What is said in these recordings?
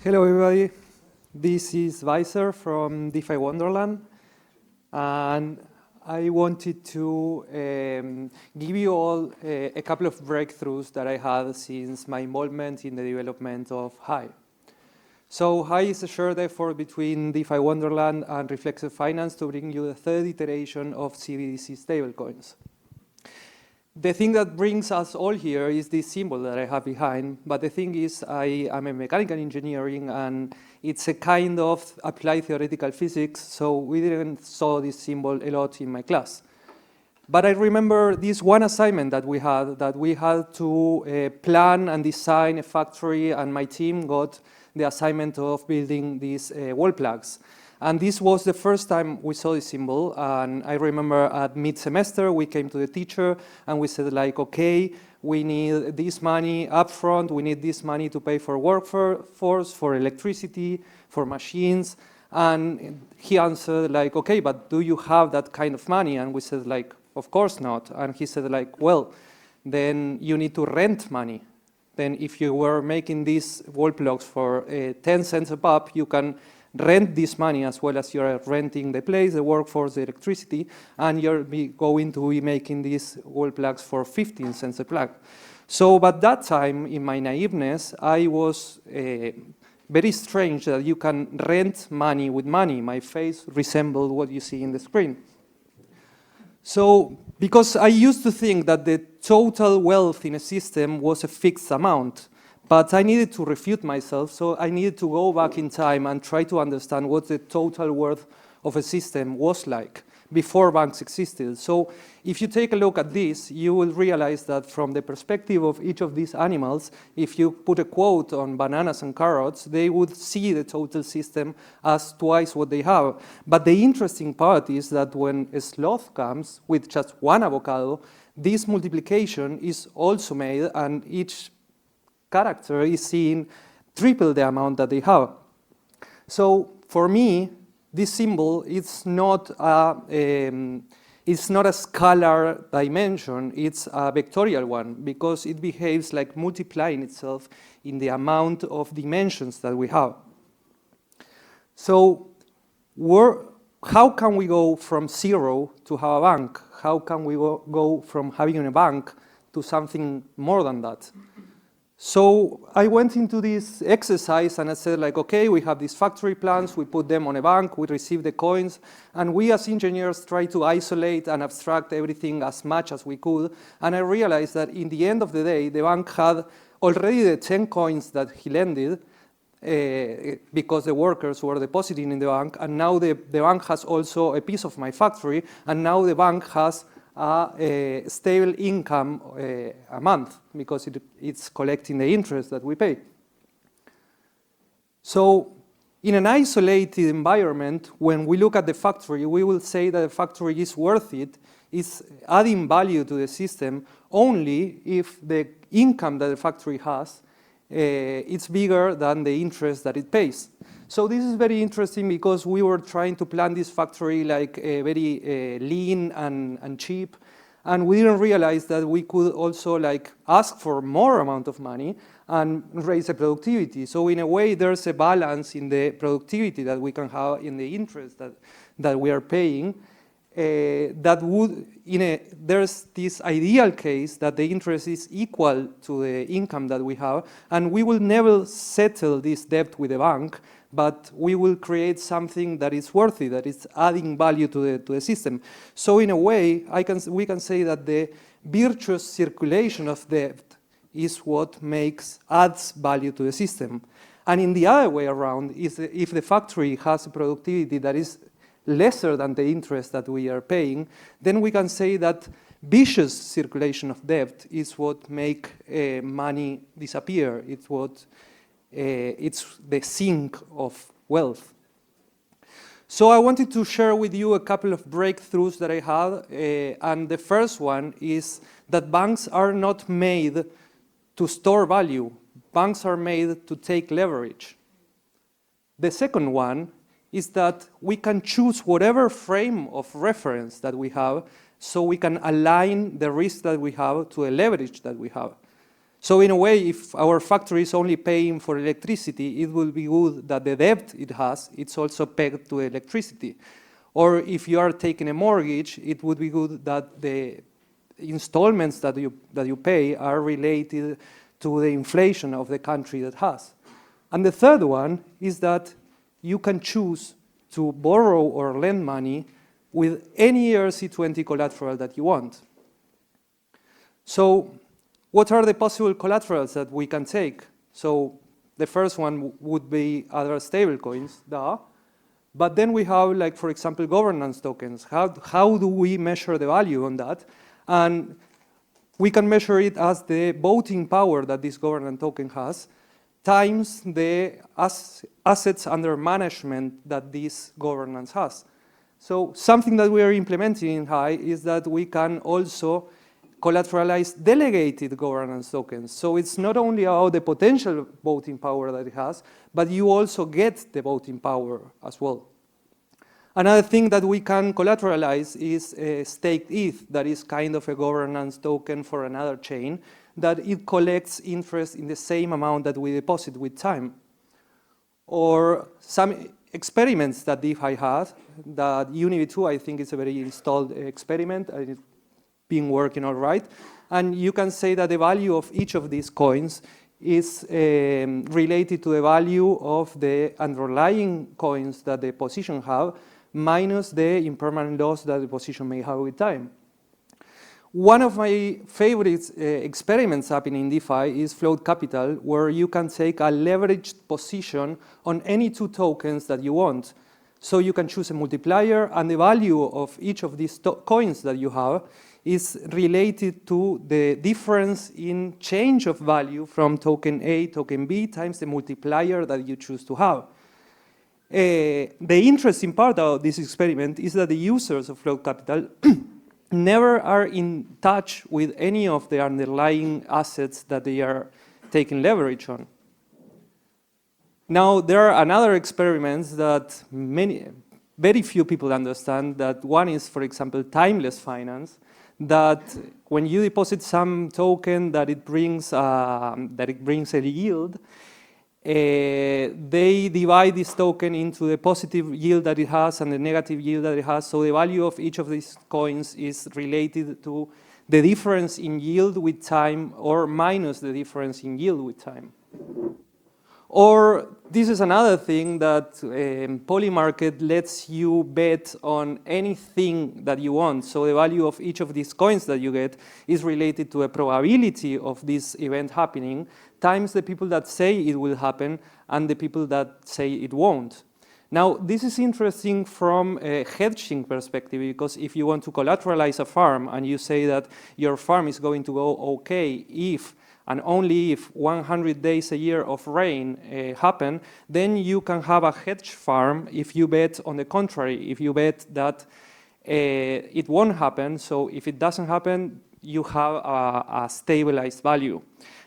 Hello, everybody. This is Wei3er from DeFi Wonderland, and I wanted to give you all a couple of breakthroughs that I had since my involvement in the development of Hase. So Hase is a shared effort between DeFi Wonderland and Reflexive Finance to bring you the third iteration of CBDC stablecoins. The thing that brings us all here is this symbol that I have behind, but the thing is I am a mechanical engineering and it's a kind of applied theoretical physics, so we didn't saw this symbol a lot in my class. But I remember this one assignment that we had to plan and design a factory, and my team got the assignment of building these wall plugs. And this was the first time we saw this symbol, and I remember at mid-semester we came to the teacher and we said like, okay, we need this money upfront, we need this money to pay for workforce, for electricity, for machines, and he answered like, okay, but do you have that kind of money? And we said like, of course not. And he said like, well, then you need to rent money. Then if you were making these wall plugs for 10 cents a pop, you can rent this money as well as you're renting the place, the workforce, the electricity, and you're going to be making these wall plugs for 15 cents a plug. So, but that time, in my naiveness, I was very strange that you can rent money with money. My face resembled what you see in the screen. So, because I used to think that the total wealth in a system was a fixed amount, but I needed to refute myself, so I needed to go back in time and try to understand what the total worth of a system was like before banks existed. So if you take a look at this, you will realize that from the perspective of each of these animals, if you put a quote on bananas and carrots, they would see the total system as twice what they have. But the interesting part is that when a sloth comes with just one avocado, this multiplication is also made, and each character is seeing triple the amount that they have. So for me, this symbol is not a scalar dimension, it's a vectorial one, because it behaves like multiplying itself in the amount of dimensions that we have. So how can we go from zero to have a bank? How can we go from having a bank to something more than that? So I went into this exercise and I said like, okay, we have these factory plans, we put them on a bank, we receive the coins, and we as engineers try to isolate and abstract everything as much as we could. And I realized that in the end of the day, the bank had already the 10 coins that he lended because the workers were depositing in the bank, and now the bank has also a piece of my factory, and now the bank has a stable income a month because it's collecting the interest that we pay. So in an isolated environment, when we look at the factory, we will say that the factory is worth it, is adding value to the system only if the income that the factory has it's bigger than the interest that it pays. So this is very interesting because we were trying to plan this factory like very lean and cheap, and we didn't realize that we could also like ask for more amount of money and raise the productivity. So in a way, there's a balance in the productivity that we can have in the interest that we are paying. There's this ideal case that the interest is equal to the income that we have, and we will never settle this debt with the bank, but we will create something that is worthy, that is adding value to the system. So in a way, we can say that the virtuous circulation of debt is what adds value to the system. And in the other way around, if the factory has a productivity that is lesser than the interest that we are paying, then we can say that vicious circulation of debt is what make money disappear. It's the sink of wealth. So I wanted to share with you a couple of breakthroughs that I had, and the first one is that banks are not made to store value. Banks are made to take leverage. The second one is that we can choose whatever frame of reference that we have so we can align the risk that we have to the leverage that we have. So in a way, if our factory is only paying for electricity, it will be good that the debt it has, it's also pegged to electricity. Or if you are taking a mortgage, it would be good that the installments that you pay are related to the inflation of the country that has. And the third one is that you can choose to borrow or lend money with any ERC20 collateral that you want. So what are the possible collaterals that we can take? So the first one would be other stablecoins, but then we have, like, for example, governance tokens. How do we measure the value on that? And we can measure it as the voting power that this governance token has times the assets under management that this governance has. So something that we are implementing in Hase is that we can also collateralize delegated governance tokens. So it's not only about the potential voting power that it has, but you also get the voting power as well. Another thing that we can collateralize is staked ETH, that is kind of a governance token for another chain, that it collects interest in the same amount that we deposit with time. Or some experiments that DeFi had, that Univ2, I think, is a very installed experiment, and it's been working all right. And you can say that the value of each of these coins is related to the value of the underlying coins that the position have, minus the impermanent loss that the position may have with time. One of my favorite experiments happening in DeFi is float capital, where you can take a leveraged position on any two tokens that you want. So you can choose a multiplier, and the value of each of these coins that you have is related to the difference in change of value from token A, token B, times the multiplier that you choose to have. The interesting part of this experiment is that the users of float capital never are in touch with any of the underlying assets that they are taking leverage on. Now, there are another experiments that very few people understand. That one is, for example, timeless finance, that when you deposit some token that it brings a yield, they divide this token into the positive yield that it has and the negative yield that it has. So the value of each of these coins is related to the difference in yield with time or minus the difference in yield with time. Or this is another thing that Polymarket lets you bet on anything that you want. So the value of each of these coins that you get is related to a probability of this event happening times the people that say it will happen and the people that say it won't. Now, this is interesting from a hedging perspective, because if you want to collateralize a farm and you say that your farm is going to go okay if and only if 100 days a year of rain happen, then you can have a hedge farm if you bet on the contrary, if you bet that it won't happen. So if it doesn't happen, you have a stabilized value.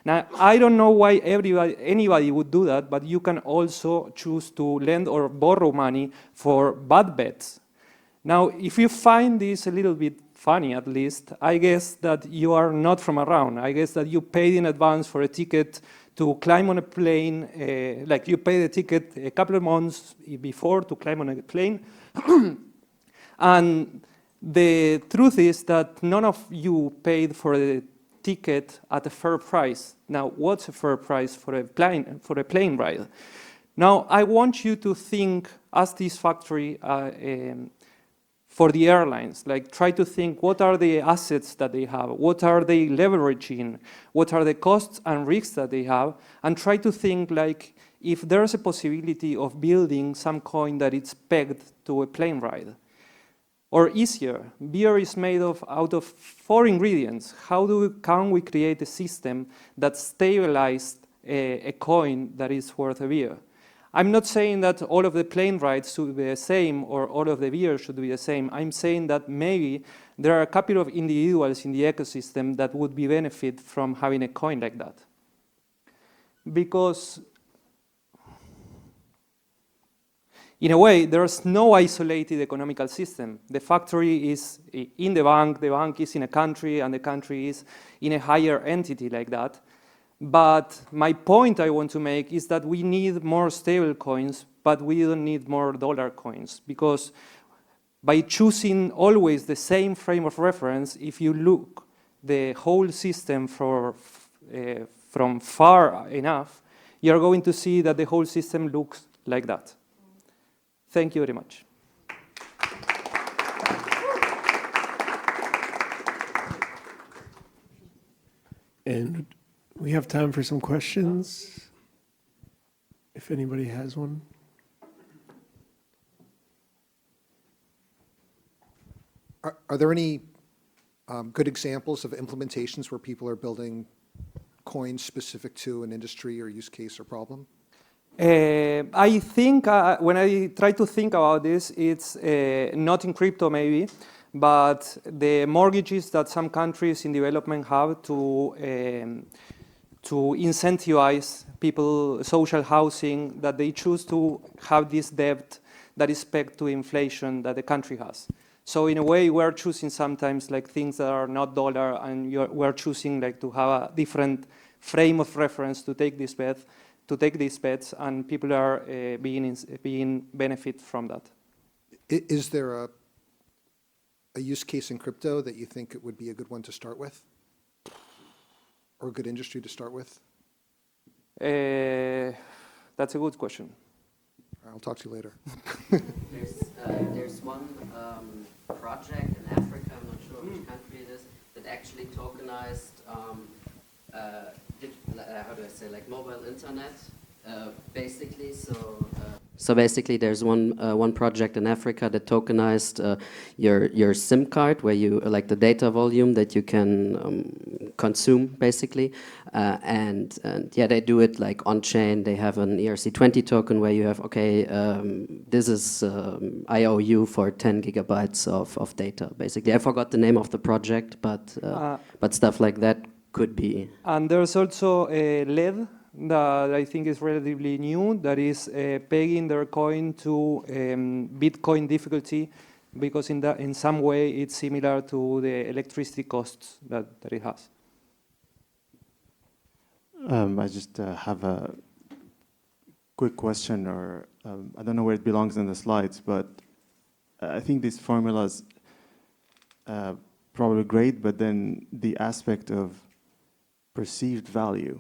Now, I don't know why anybody would do that, but you can also choose to lend or borrow money for bad bets. Now, if you find this a little bit funny, at least, I guess that you are not from around. I guess that you paid in advance for a ticket to climb on a plane, like you paid the ticket a couple of months before to climb on a plane. And the truth is that none of you paid for the ticket at a fair price. Now, what's a fair price for a plane ride? Now, I want you to think as this factory for the airlines. Like, try to think, what are the assets that they have? What are they leveraging? What are the costs and risks that they have? And try to think, like, if there's a possibility of building some coin that it's pegged to a plane ride. Or easier, beer is made out of 4 ingredients. How can we create a system that stabilized a coin that is worth a beer? I'm not saying that all of the plane rides should be the same or all of the beer should be the same. I'm saying that maybe there are a couple of individuals in the ecosystem that would be benefit from having a coin like that. Because in a way, there's no isolated economical system. The factory is in the bank is in a country, and the country is in a higher entity like that. But my point I want to make is that we need more stable coins, but we don't need more dollar coins, because by choosing always the same frame of reference, if you look the whole system from far enough, you're going to see that the whole system looks like that. Thank you very much. And we have time for some questions, if anybody has one. Are there any good examples of implementations where people are building coins specific to an industry or use case or problem? I think when I try to think about this, it's not in crypto maybe, but the mortgages that some countries in development have to incentivize people, social housing, that they choose to have this debt that is pegged to inflation that the country has. So in a way, we're choosing sometimes like things that are not dollar, and we're choosing like to have a different frame of reference to take this bet, to take these bets, and people are being benefit from that. Is there a use case in crypto that you think it would be a good one to start with? Or a good industry to start with? That's a good question. I'll talk to you later. There's one project in Africa, I'm not sure which country it is, that actually tokenized, how do I say, like mobile internet, basically. So basically, there's one project in Africa that tokenized your SIM card, where you like the data volume that you can consume, basically, and yeah, they do it like on chain. They have an ERC20 token where you have, okay, this is I owe you for 10 gigabytes of data. Basically, I forgot the name of the project, but stuff like that could be. And there's also a LED that I think is relatively new, that is pegging their coin to Bitcoin difficulty, because in some way it's similar to the electricity costs that it has. I just have a quick question, or I don't know where it belongs in the slides, but I think these formulas probably great, but then the aspect of perceived value,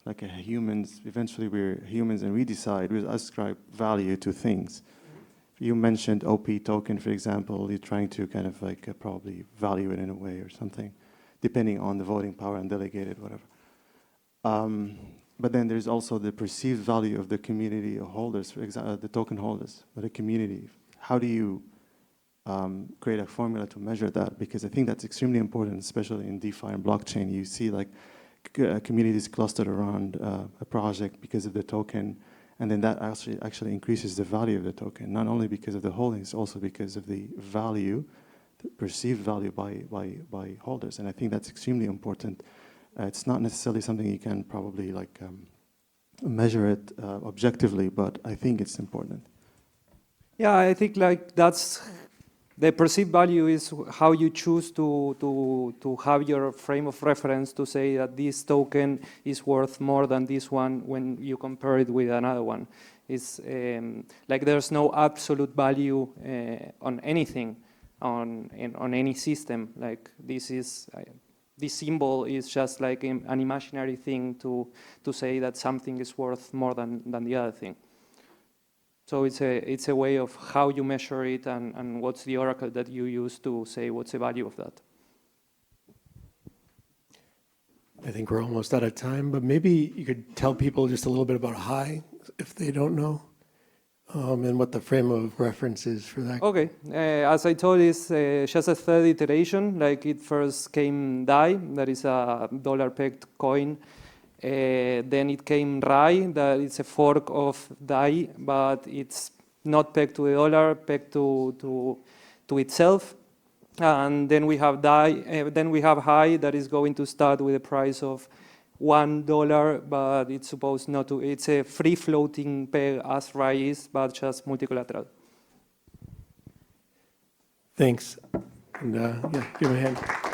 like humans, eventually we're humans and we decide, we ascribe value to things. You mentioned OP token, for example, you're trying to kind of like probably value it in a way or something, depending on the voting power and delegated, whatever. But then there's also the perceived value of the community of holders, for example, the token holders, or the community. How do you create a formula to measure that? Because I think that's extremely important, especially in DeFi and blockchain. You see like communities clustered around a project because of the token, and then that actually increases the value of the token, not only because of the holdings, also because of the value, the perceived value by holders. And I think that's extremely important. It's not necessarily something you can probably like measure it objectively, but I think it's important. Yeah, I think like that's the perceived value is how you choose to have your frame of reference to say that this token is worth more than this one when you compare it with another one. It's like there's no absolute value on anything, on any system. Like this symbol is just like an imaginary thing to say that something is worth more than the other thing. So it's a way of how you measure it and what's the oracle that you use to say what's the value of that. I think we're almost out of time, but maybe you could tell people just a little bit about Hase, if they don't know, and what the frame of reference is for that. Okay, as I told, it's just a third iteration. Like it first came DAI, that is a dollar-pegged coin. Then it came RAI, that is a fork of DAI, but it's not pegged to the dollar, pegged to itself. And then we have DAI. Then we have Hase, that is going to start with a price of $1, but it's supposed not to. It's a free floating peg as RAI is, but just multi-collateral. Thanks. And yeah, give him a hand.